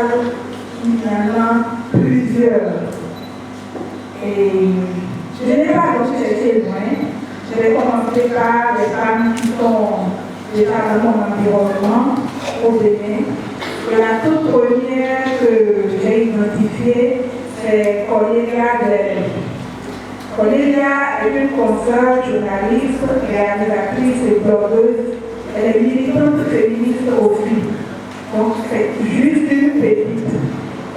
général, il y en a plusieurs. Et je n'ai pas donc cherché loin. Je vais commencer par les femmes qui sont déjà dans mon environnement au Bénin. Et la toute première que j'ai identifiée, c'est Cornelia Gleb. Cornelia est une consoeur, journaliste, réalisatrice et blogueuse. Elle est militante féministe aussi. Donc c'est juste une pépite.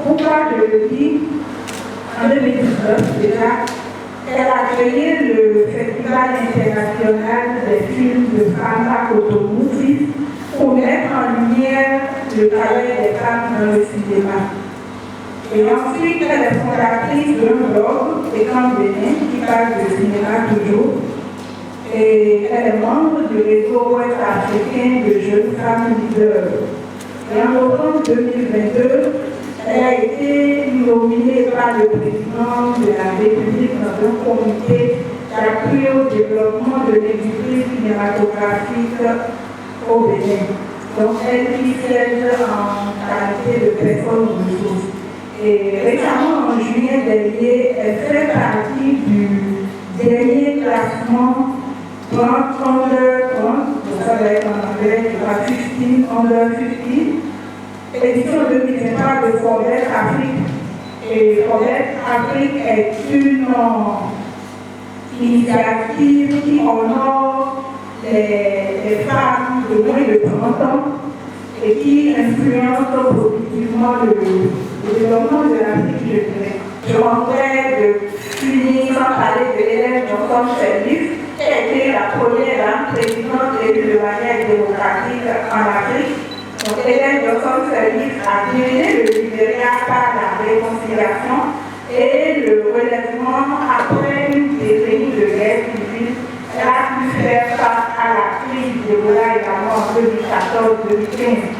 Pourquoi je le dis? En 2019 déjà, elle a créé le Festival international des films de femmes à Cotonou pour mettre en lumière le travail des femmes dans le cinéma. Et ensuite, elle est fondatrice d'un blog, Écran Bénin, qui parle de cinéma toujours. Et elle est membre du réseau ouest africain de jeunes femmes leaders. Et en novembre 2022, elle a été nominée par le président de la République dans un comité d'appui au développement de l'industrie cinématographique au Bénin. Donc elle y siège en qualité de personne ressource. Et récemment, en juillet dernier, elle fait partie du dernier classement 30 under 30, donc ça va être en anglais, 15 under 15, édition 2023 de Forbes Afrique. Et Forbes Afrique est une initiative qui honore les femmes de moins de 30 ans et qui influence positivement le développement de l'Afrique, je dirais. Je rentrais de finir sans parler de Hélène Johnson-Sirleaf, qui a été la première dame présidente élue de manière démocratique en Afrique. Donc Hélène Johnson-Sirleaf a dirigé le Libéria par la réconciliation et le relèvement après une décennie de guerre civile. Elle a pu faire face à la crise d'Ebola également en 2014-2015.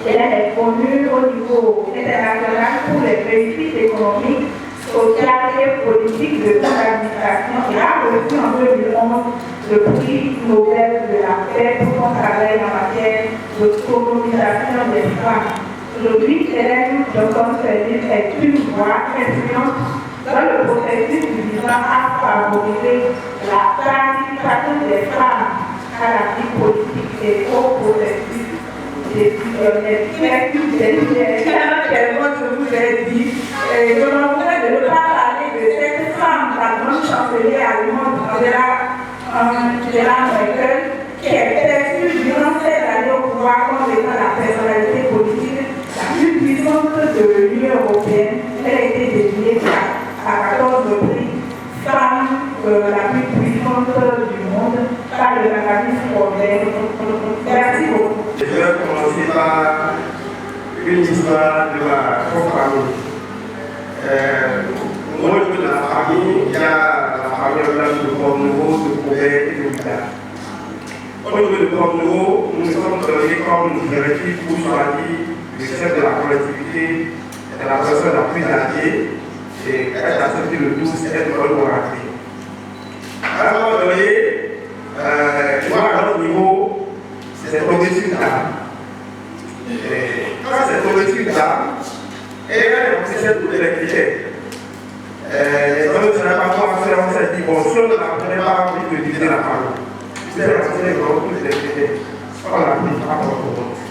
Elle est connue au niveau international pour les réussites économiques, sociales et politiques de son administration. Elle a reçu en 2011 le prix Nobel de la paix pour son travail en matière d'autonomisation des femmes. Aujourd'hui, Hélène Johnson-Sirleaf est une voix influente dans le processus visant à favoriser la participation des femmes à la vie politique et au processus décisionnel. Tellement je vous ai dit, je m'en voudrais de ne pas parler de cette femme, la grande chancelière allemande Angela Merkel, qui est perçue durant ces années au pouvoir comme étant la personnalité politique la plus puissante de l'Union européenne. Elle a été désignée à 14 reprises femme la plus puissante du monde par le magazine Forbes. Merci beaucoup. Je vais commencer par une histoire de ma propre famille. Au niveau de la famille, il y a la famille de Port-Nouveau, de Coubert et de Mouda. Au niveau de Port-Nouveau, nous sommes donnés comme directive pour choisir le chef de la collectivité, de la personne la plus âgée, et elle a accepté le 12 et le moratoire. À un moment donné, à notre niveau, c'est tombé sur une dame. Quand c'est tombé sur une dame, elle a toutes les critères. Les hommes ne savaient pas quoi faire, on s'est dit, bon, si on n'apprenait pas envie de diviser la parole, c'est renseigné dans tous les critères. On l'a pris à notre compte.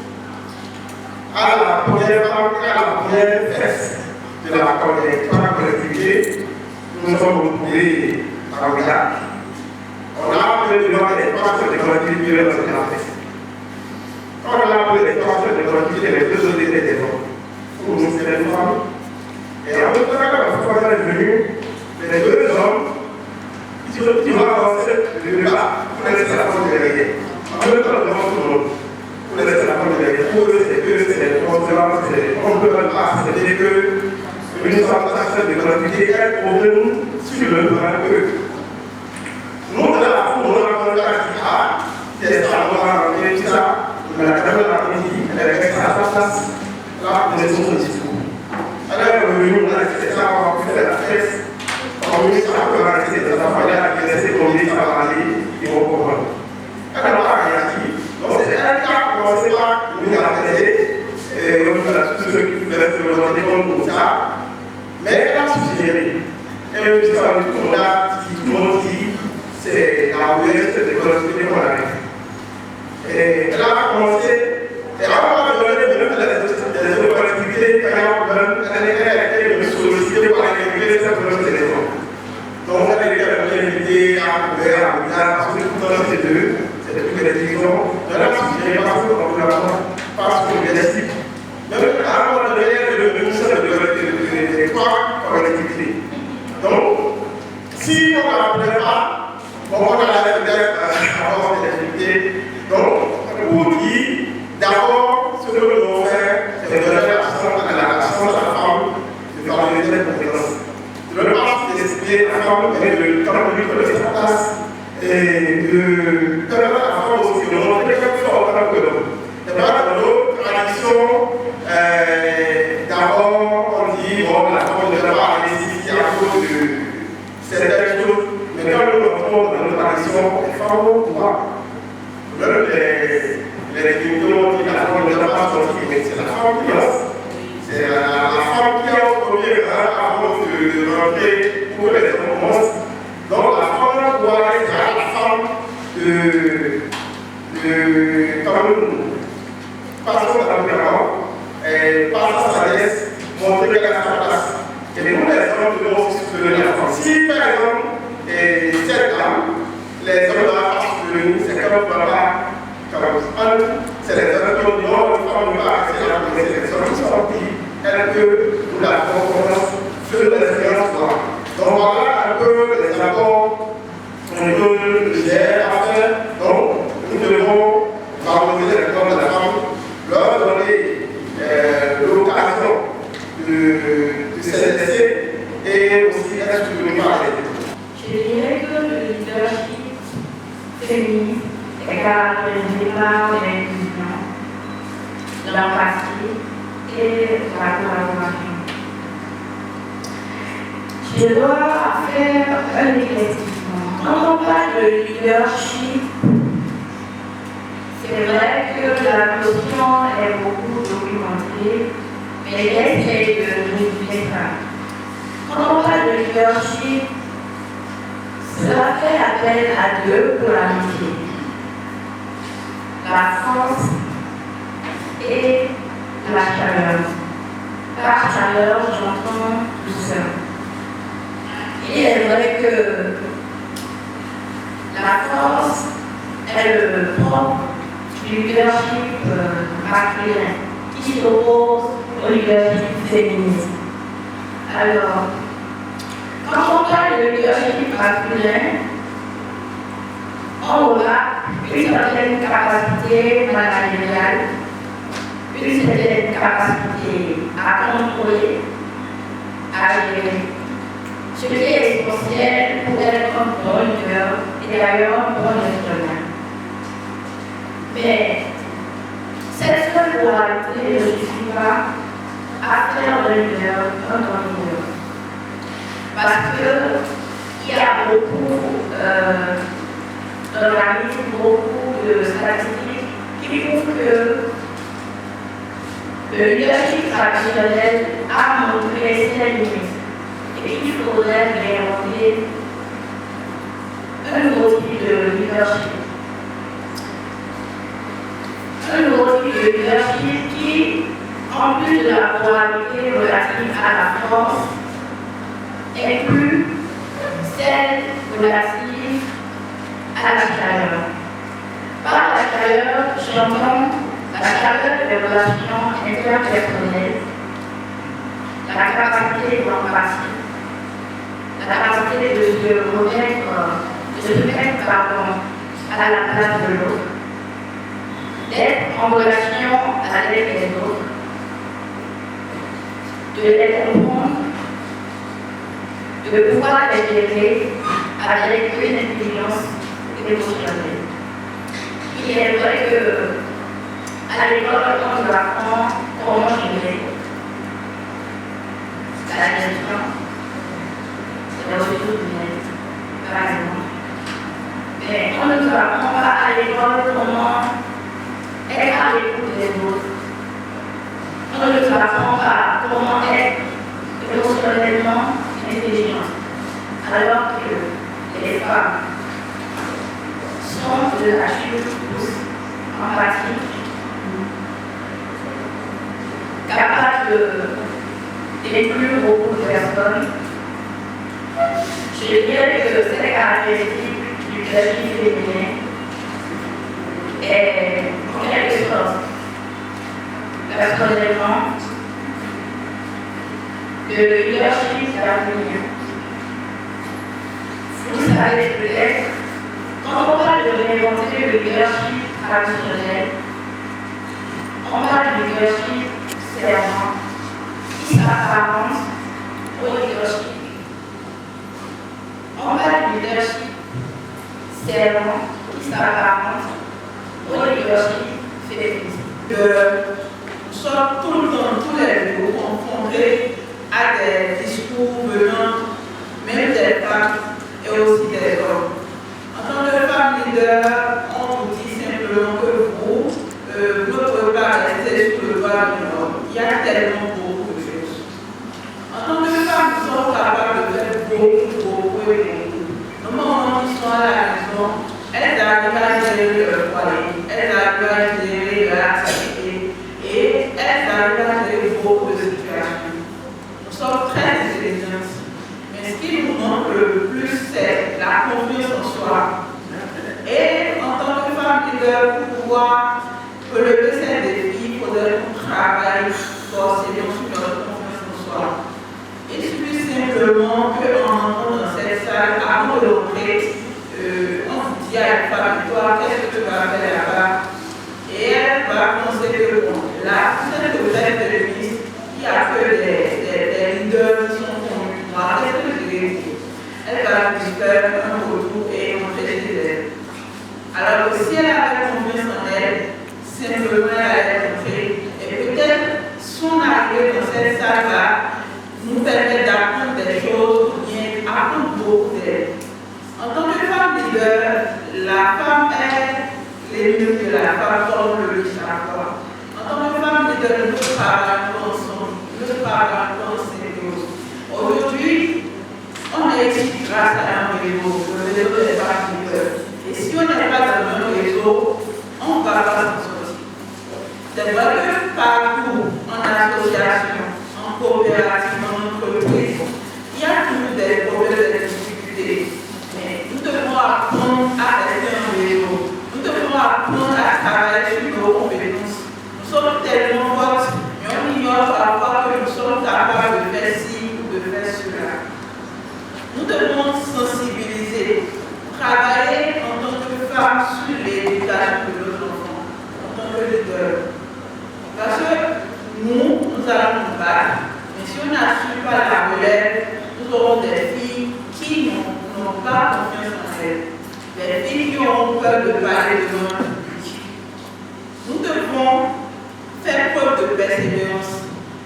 À la première fête de la collectivité, nous nous sommes retrouvés à Ouida. On a appelé devant les trois chefs de collectivité dans la fête. Quand on a appelé les trois chefs de collectivité, les deux autres étaient des hommes. Pour nous, c'était une femme. Et en même temps, quand la situation est venue, les deux hommes, qui vont avancer le débat pour laisser la porte derrière. En même temps, devant tout le monde, pour laisser la porte derrière. Pour eux, c'est conservateur, on ne peut pas accepter que une femme chef de collectivité ait problème sur le droit qu'eux. Nous, dans la foule, on a dit, ah, c'est ça, on va rentrer, tout ça. Mais la dame l'a dit, elle est restée à sa place, là, pour laisser son discours. Elle est revenue, on a dit, c'est ça, on va faire la fête. On dit, ça peut rester dans sa famille, elle a laissé tomber, ça va aller, ils vont comprendre. Elle n'a pas réagi. Donc, c'est elle qui a commencé par nous appeler, et on a tout ce Mais elle a suggéré, et jusqu'à tout le monde dit, c'est la ouverture de l'école qu'on a fait. Et elle a commencé, et avant de donner des collectivités, elle a été sollicitée par les collectivités de cette téléphone. Donc, elle a été invitée à ouvrir à parce que tout le temps c'est deux, c'est depuis que les divisions, elle a suggéré parce que les cibles. Même avant de donner le ministère de trois collectivités. Donc, si on n'appelait pas, on allait peut-être avoir des activités. Donc, pour dire, d'abord, ce que nous devons faire, c'est donner l'assistance à la femme de favoriser les compétences. De ne pas décider la femme et de lui connaître sa place et de permettre à la femme aussi de montrer quelque chose en tant que l'homme. Et dans nos traditions, d'abord, on dit, bon, la femme ne doit pas aller ici à cause de certaines choses, mais quand nous rentrons dans nos traditions, les femmes vont pouvoir. Même les tribunaux disent que la femme ne doit pas sortir, mais c'est la femme qui lance. C'est la femme qui a au premier rang avant de rentrer pour que les hommes commencent. Donc la femme doit être la femme quand nous passons dans l'environnement, par sa sagesse, montrer qu'elle a sa place. Et nous, les hommes, devons soutenir la femme. Si par exemple, cette dame, les hommes doivent soutenir, c'est qu'elle ne doit pas. C'est les hommes qui ont dit non, la femme ne va pas accéder à la police. C'est les hommes qui sont dit, elle peut nous la confiance sur l'expérience. Donc voilà un peu les apports qu'on peut gérer à faire. Donc nous devons favoriser les corps de la femme, leur donner l'occasion de s'exercer et aussi être soutenus par les. Je dirais que le leadership féministe est caractérisé par l'inclusion, l'empathie et la collaboration. Je dois faire un éclaircissement. Quand on parle de leadership, c'est vrai que la notion est beaucoup documentée, mais j'essaie de résumer ça. Quand on parle de leadership, cela fait appel à deux polarités. La force et la chaleur. Par chaleur, j'entends douceur. Il est vrai que la force est le propre du leadership masculin qui s'oppose au leadership féministe. Alors, quand on parle de leadership masculin, on aura une certaine capacité managériale, une certaine capacité à contrôler, à gérer. Ce qui est essentiel pour être un bon leader et d'ailleurs un bon gestionnaire. Mais cette seule polarité ne suffit pas à faire d'un leader un bon leader. Parce qu'il y a beaucoup d'organismes, beaucoup de statistiques qui prouvent que le leadership traditionnel a montré ses limites. Et qu'il faudrait réinventer un nouveau type de leadership. Un nouveau type de leadership qui, en plus de la polarité relative à la force, inclut celle relative à la chaleur. Par la chaleur, j'entends la chaleur des relations interpersonnelles, la capacité d'empathie, la capacité de se mettre à la place de l'autre, d'être en relation avec les autres, de les comprendre, de pouvoir les gérer avec une intelligence émotionnelle. Il est vrai qu'à l'école, on nous apprend comment gérer la gestion. La ressource humaine, par exemple. Mais on ne nous apprend pas à l'école comment être à l'écoute des autres. On ne nous apprend pas comment être émotionnellement alors que les femmes sont de la chute empathique, capables d'inclure beaucoup de personnes. Je dirais que cette caractéristique du leadership féminin est en quelque sorte, personnellement, le leadership d'avenir. Vous savez peut-être, quand on parle de réinventer le leadership traditionnel, on parle du leadership servant qui s'apparente au leadership. On parle du leadership servant qui s'apparente au leadership féministe. Nous sommes tout le temps, tous les jours, confrontés à des discours venant même des femmes et aussi des hommes. En tant que femme leader, on vous dit simplement que vous ne pouvez pas rester sous le doigt d'un homme. Il y a tellement beaucoup de choses. En tant que femme, nous sommes capables de faire beaucoup et beaucoup. Au moment où ils sont à la maison, elles arrivent à gérer leur foyer, elles arrivent à gérer leur activité et elles arrivent à gérer beaucoup de situations. Nous sommes très intelligentes, mais ce qui nous manque le plus, c'est la confiance en soi. Et en tant que femme leader, pour pouvoir relever ces défis, il faudrait qu'on travaille forcément sur notre confiance en soi. Il suffit simplement qu'en entrant dans cette salle, avant de rentrer, on vous dit à une femme, toi, qu'est-ce que tu vas faire là-bas? Et elle va penser que, bon, là, c'est le vrai féministe, il n'y a que des leaders qui sont convaincus. Qu'est-ce que je vais dire? Elle va lui faire un retour et rentrer chez elle. Alors que si elle avait confiance en elle, simplement elle allait rentrer. Et peut-être son arrivée dans cette salle-là nous permet d'apprendre des choses ou bien apprendre beaucoup d'elle. En tant que femme leader, la femme est mieux que la femme comme le dit chaque fois. En tant que femme leader, nous travaillons ensemble, nous travaillons en symbiose. Aujourd'hui, on est ici grâce à un réseau, le réseau des femmes leaders. Et si on n'est pas dans un réseau, on ne va pas s'en sortir. C'est vrai que partout, en association, en coopérative, en entreprise, il y a toujours des problèmes, des difficultés. Mais nous devons apprendre à rester en réseau. Nous devons apprendre à travailler sur nos compétences. Nous sommes tellement fortes, mais on ignore parfois que nous sommes capables de faire ci ou de faire cela. Nous devons sensibiliser, travailler en tant que femme sur l'éducation de nos enfants, en tant que leader. Parce que nous allons nous battre, mais si on n'assure pas la relève, nous aurons des filles qui n'ont pas confiance en elles, des filles qui ont peur de parler devant le public. Nous devons faire preuve de persévérance,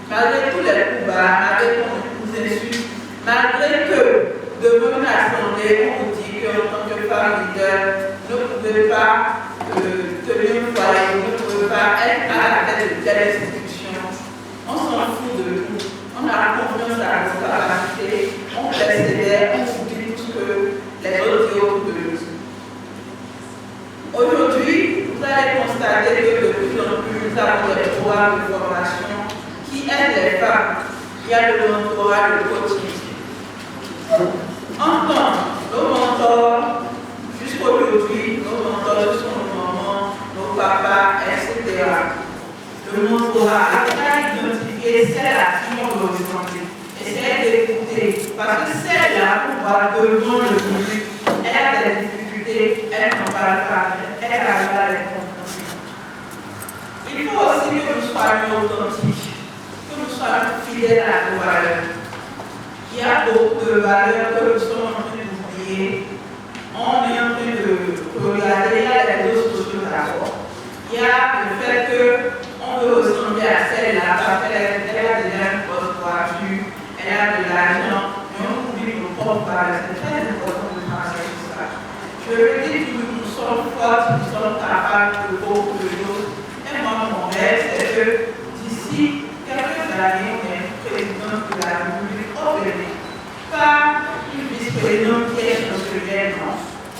malgré tous les coups bas, malgré qu'on nous insulte, malgré que devant une assemblée, on vous dit qu'en tant que femme leader, ne pouvez pas tenir une foyer, ne pouvez pas être à la tête de telle institution. On s'en fout de tout. On a confiance à nos capacités, on persévère, on oublie tout ce que les autres disent autour de nous. Aujourd'hui, vous allez constater que de plus en plus, nous avons des programmes de formation qui aident les femmes. Il y a le mentorat, le coaching. En tant nos mentors, jusqu'aujourd'hui, nos mentors sont nos mamans, nos papas, etc. Le mentorat a identifié celle à qui on doit demander. Essayez d'écouter, parce que celle-là, on va devant le public, elle a des difficultés, elle n'en parle pas, elle arrive à les comprendre. Il faut aussi que nous soyons authentiques, que nous soyons fidèles à nos valeurs. Il y a beaucoup de valeurs que nous sommes en train d'oublier. On est en train de regarder, il y a les réseaux sociaux d'abord. Il y a le fait qu'on veut ressembler à celle-là, parce qu'elle a déjà une grosse voiture, elle a de l'argent, mais on oublie nos propres valeurs. C'est très important de travailler sur ça. Je le dis toujours, nous sommes fortes, nous sommes capables de beaucoup de choses. Et moi, mon rêve, c'est que d'ici quelques années, on est président de la République. Pas une vice vice-présidente qui est chancelière,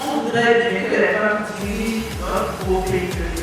on voudrait bien que les femmes dirigent notre beau pays.